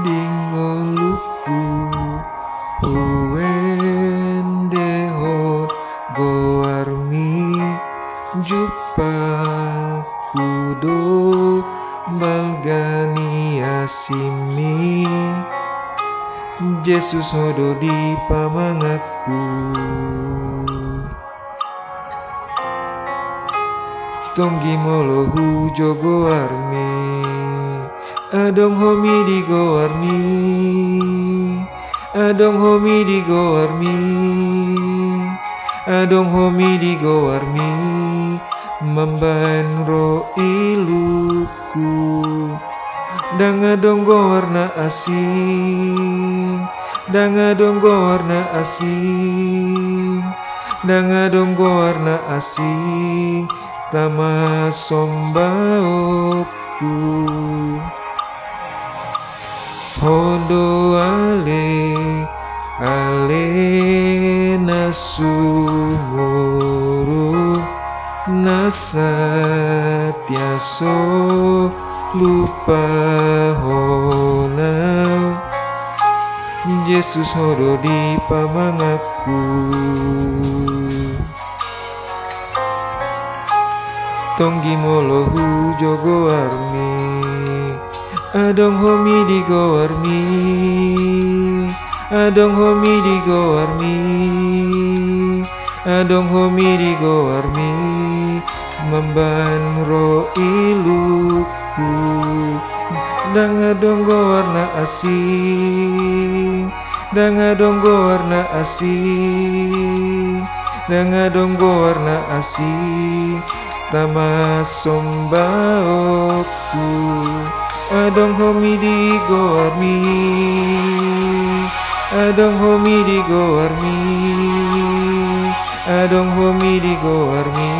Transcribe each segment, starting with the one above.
dingoluku huendehot goarmi jupa kudo balgani asimi Yesus hodo di pamangatku tonggi molohu jogo armi adong homi di goarmi adong homi di goarmi adong homi di goarmi mamban ro iluku dang adong goarna asing dang adong goarna asing dang adong goarna asing tama sombaokku hodo ale nasumuru nasatyaso lupa honau Yesus hodo di pamangatku tonggi molohu jogo armi adong homi di goarmi adong homi di goarmi adong homi di goarmi mamban ro iluku dang adong goarna asing dang adong goarna asing dang adong goarna asing tama sombaokku adong homi di goarmi adong homi di goarmi adong homi di goarmi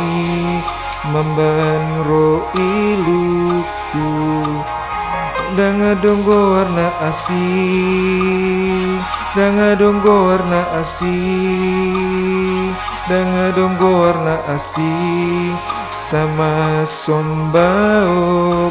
mamban ro iluku dang adong goarna asing dang adong goarna asing dang adong goarna asing tama sombaokku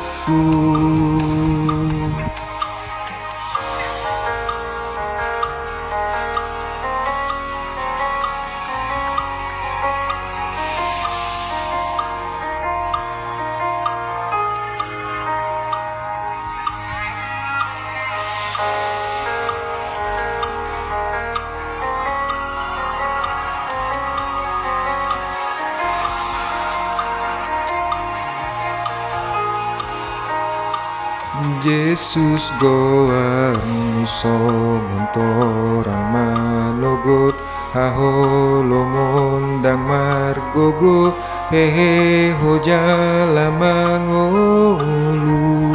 Yesus goarmu somontorang manogot haholomon dang margogo hehe hojala mangolu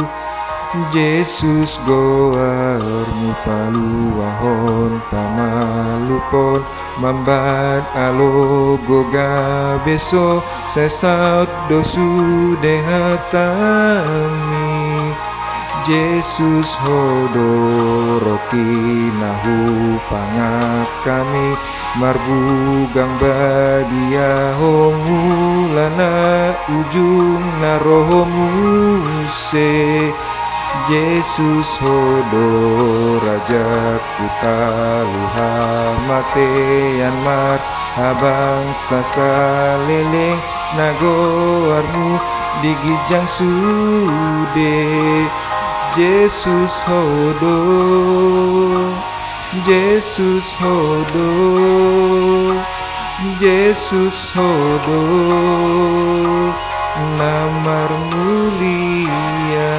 Yesus goarmu paluahon pamalupon mambat alogoga beso sesaut dosu dehatami Yesus hodo roti nahu pangat kami marbugang badia homulana ujung naromuse Yesus hodo raja kutaluha matean mar abang sasaleleng nagoarmu digijang sude Yesus hodo Yesus hodo Yesus hodo namar mulia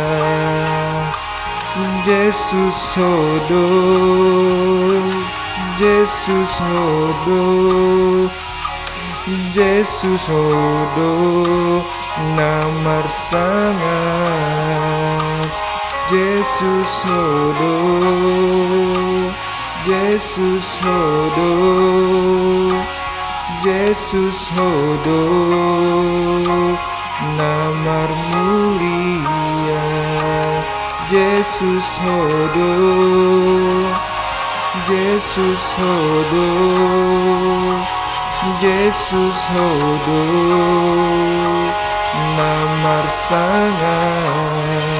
Yesus hodo Yesus hodo Yesus hodo namar sangat Yesus hodo Yesus hodo Yesus hodo namar mulia Yesus hodo Yesus hodo Yesus hodo namar sangat